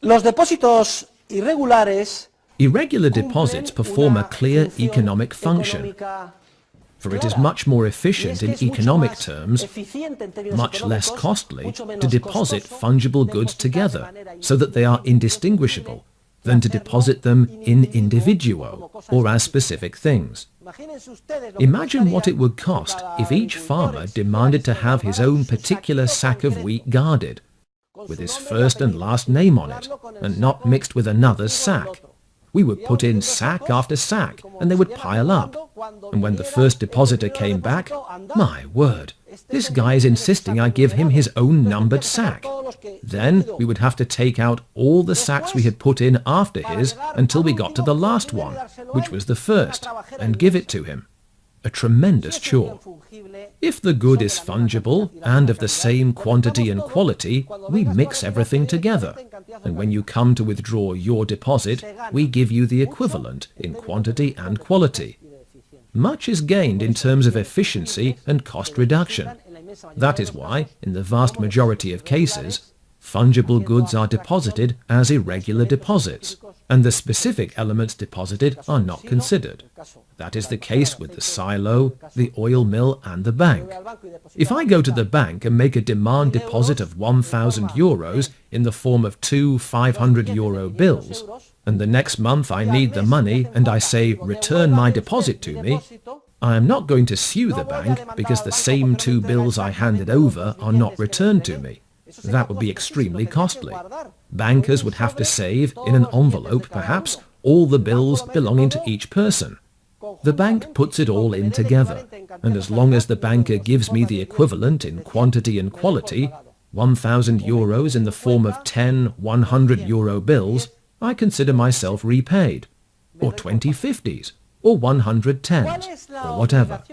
Los depósitos irregulares Irregular deposits perform a clear economic function, for it is much more efficient in economic terms, much less costly, to deposit fungible goods together so that they are indistinguishable than to deposit them in individuo or as specific things. Imagine what it would cost if each farmer demanded to have his own particular sack of wheat guarded, with his first and last name on it, and not mixed with another's sack. We would put in sack after sack, and they would pile up. And when the first depositor came back, my word, this guy is insisting I give him his own numbered sack. Then we would have to take out all the sacks we had put in after his until we got to the last one, which was the first, and give it to him. A tremendous chore. If the good is fungible and of the same quantity and quality, we mix everything together, and when you come to withdraw your deposit, we give you the equivalent in quantity and quality. Much is gained in terms of efficiency and cost reduction. That is why, in the vast majority of cases, fungible goods are deposited as irregular deposits, and the specific elements deposited are not considered. That is the case with the silo, the oil mill and the bank. If I go to the bank and make a demand deposit of 1,000 euros in the form of two 500 euro bills, and the next month I need the money and I say, return my deposit to me, I am not going to sue the bank because the same two bills I handed over are not returned to me. That would be extremely costly. Bankers would have to save, in an envelope perhaps, all the bills belonging to each person. The bank puts it all in together, and as long as the banker gives me the equivalent in quantity and quality, 1,000 euros in the form of 10 100 euro bills, I consider myself repaid, or 20 50s, or 100 10s, or whatever.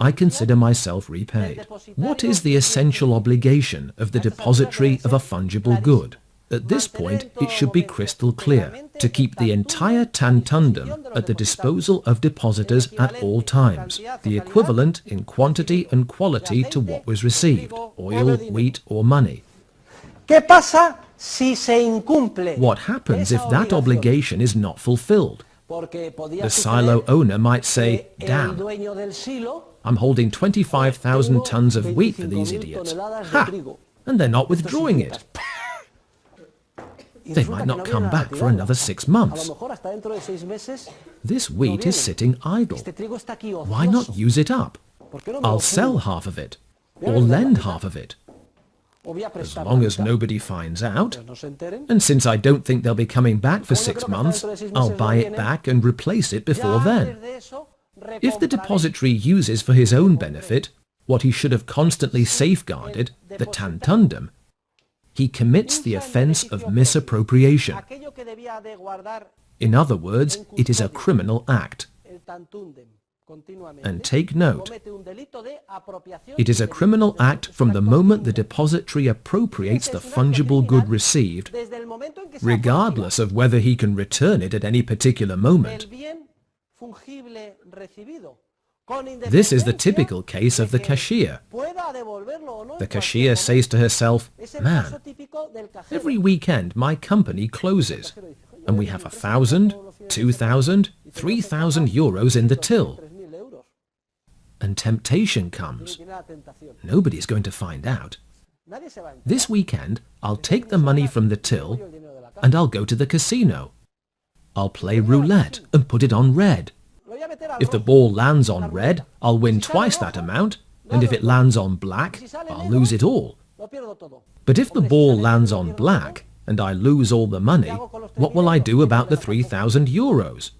I consider myself repaid. What is the essential obligation of the depository of a fungible good? At this point, it should be crystal clear to keep the entire tantundum at the disposal of depositors at all times, the equivalent in quantity and quality to what was received, oil, wheat or money. What happens if that obligation is not fulfilled? The silo owner might say, damn, I'm holding 25,000 tons of wheat for these idiots. Ha! And they're not withdrawing it. They might not come back for another 6 months. This wheat is sitting idle. Why not use it up? I'll sell half of it, or lend half of it. As long as nobody finds out, and since I don't think they'll be coming back for 6 months, I'll buy it back and replace it before then. If the depository uses for his own benefit what he should have constantly safeguarded, the tantundum, he commits the offence of misappropriation. In other words, it is a criminal act. And take note, it is a criminal act from the moment the depository appropriates the fungible good received, regardless of whether he can return it at any particular moment. This is the typical case of the cashier. The cashier says to herself, man, every weekend my company closes, and we have 1,000, 2,000, 3,000 euros in the till. And temptation comes. Nobody's going to find out. This weekend, I'll take the money from the till and I'll go to the casino. I'll play roulette and put it on red. If the ball lands on red, I'll win twice that amount, and if it lands on black, I'll lose it all. But if the ball lands on black and I lose all the money, what will I do about the 3,000 euros?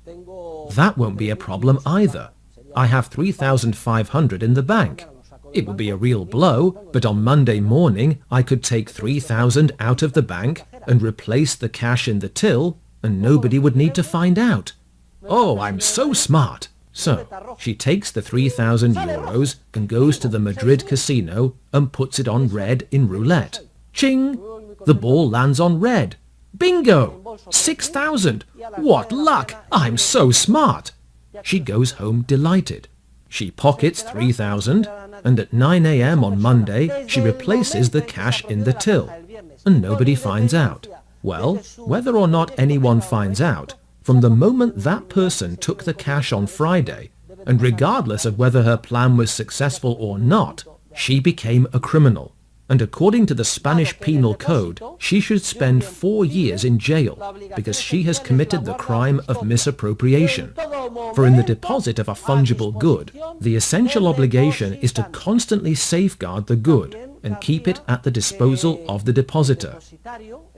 That won't be a problem either. I have 3,500 in the bank. It would be a real blow, but on Monday morning I could take 3,000 out of the bank and replace the cash in the till, and nobody would need to find out. Oh, I'm so smart! So, she takes the 3,000 euros and goes to the Madrid casino and puts it on red in roulette. Ching! The ball lands on red. Bingo! 6,000! What luck! I'm so smart! She goes home delighted. She pockets 3,000, and at 9 a.m. on Monday she replaces the cash in the till, and nobody finds out. Well, whether or not anyone finds out, from the moment that person took the cash on Friday, and regardless of whether her plan was successful or not, she became a criminal. And according to the Spanish Penal Code, she should spend 4 years in jail because she has committed the crime of misappropriation. For in the deposit of a fungible good, the essential obligation is to constantly safeguard the good and keep it at the disposal of the depositor.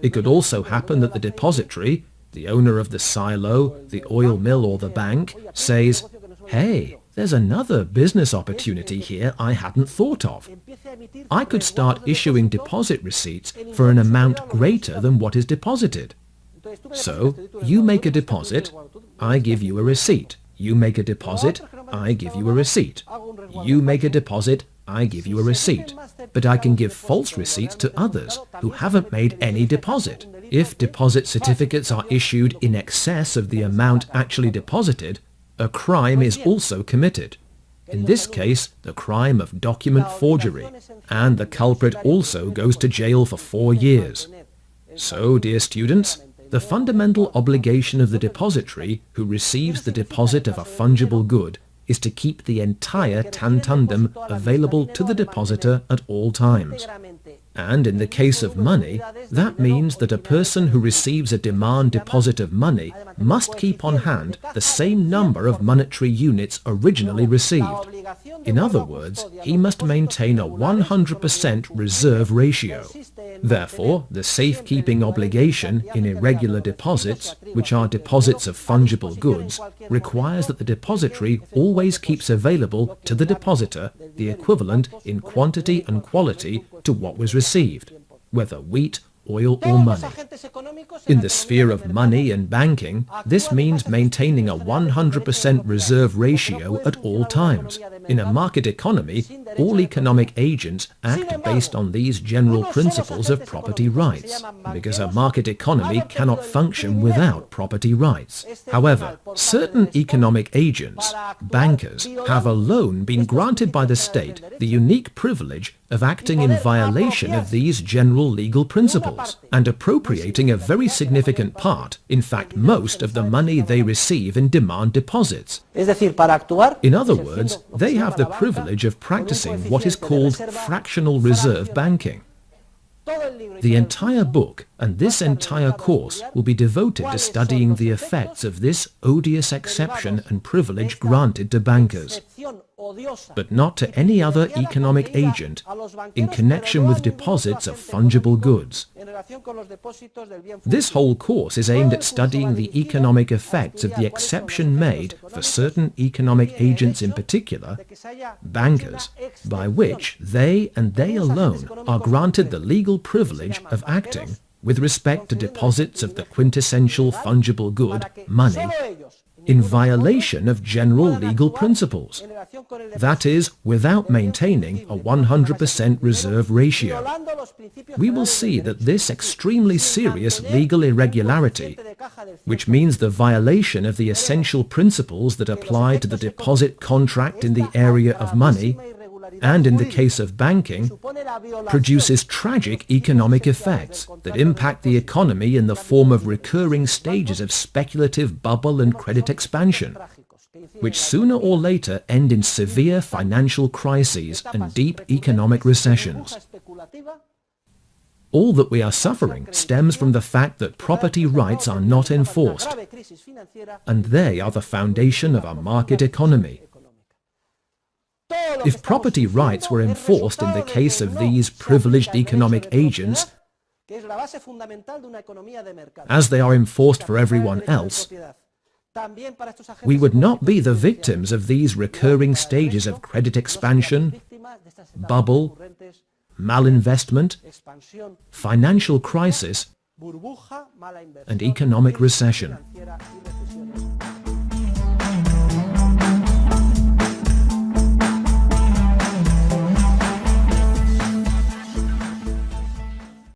It could also happen that the depository, the owner of the silo, the oil mill or the bank, says, "Hey, there's another business opportunity here I hadn't thought of. I could start issuing deposit receipts for an amount greater than what is deposited. So, you make a deposit, I give you a receipt. You make a deposit, I give you a receipt. You make a deposit, I give you a receipt. But I can give false receipts to others who haven't made any deposit. If deposit certificates are issued in excess of the amount actually deposited, a crime is also committed. In this case, the crime of document forgery, and the culprit also goes to jail for 4 years. So, dear students, the fundamental obligation of the depository who receives the deposit of a fungible good is to keep the entire tantundum available to the depositor at all times. And in the case of money, that means that a person who receives a demand deposit of money must keep on hand the same number of monetary units originally received. In other words, he must maintain a 100% reserve ratio. Therefore, the safekeeping obligation in irregular deposits, which are deposits of fungible goods, requires that the depository always keeps available to the depositor the equivalent in quantity and quality to what was received, whether wheat, oil or money. In the sphere of money and banking, this means maintaining a 100% reserve ratio at all times. In a market economy, all economic agents act based on these general principles of property rights, because a market economy cannot function without property rights. However, certain economic agents, bankers, have alone been granted by the state the unique privilege of acting in violation of these general legal principles and appropriating a very significant part, in fact most of the money they receive in demand deposits. In other words, they have the privilege of practicing what is called fractional reserve banking. The entire book and this entire course will be devoted to studying the effects of this odious exception and privilege granted to bankers, but not to any other economic agent in connection with deposits of fungible goods. This whole course is aimed at studying the economic effects of the exception made for certain economic agents in particular, bankers, by which they and they alone are granted the legal privilege of acting with respect to deposits of the quintessential fungible good, money, in violation of general legal principles, that is, without maintaining a 100% reserve ratio. We will see that this extremely serious legal irregularity, which means the violation of the essential principles that apply to the deposit contract in the area of money, and in the case of banking, produces tragic economic effects that impact the economy in the form of recurring stages of speculative bubble and credit expansion, which sooner or later end in severe financial crises and deep economic recessions. All that we are suffering stems from the fact that property rights are not enforced, and they are the foundation of a market economy. If property rights were enforced in the case of these privileged economic agents, as they are enforced for everyone else, we would not be the victims of these recurring stages of credit expansion, bubble, malinvestment, financial crisis, and economic recession.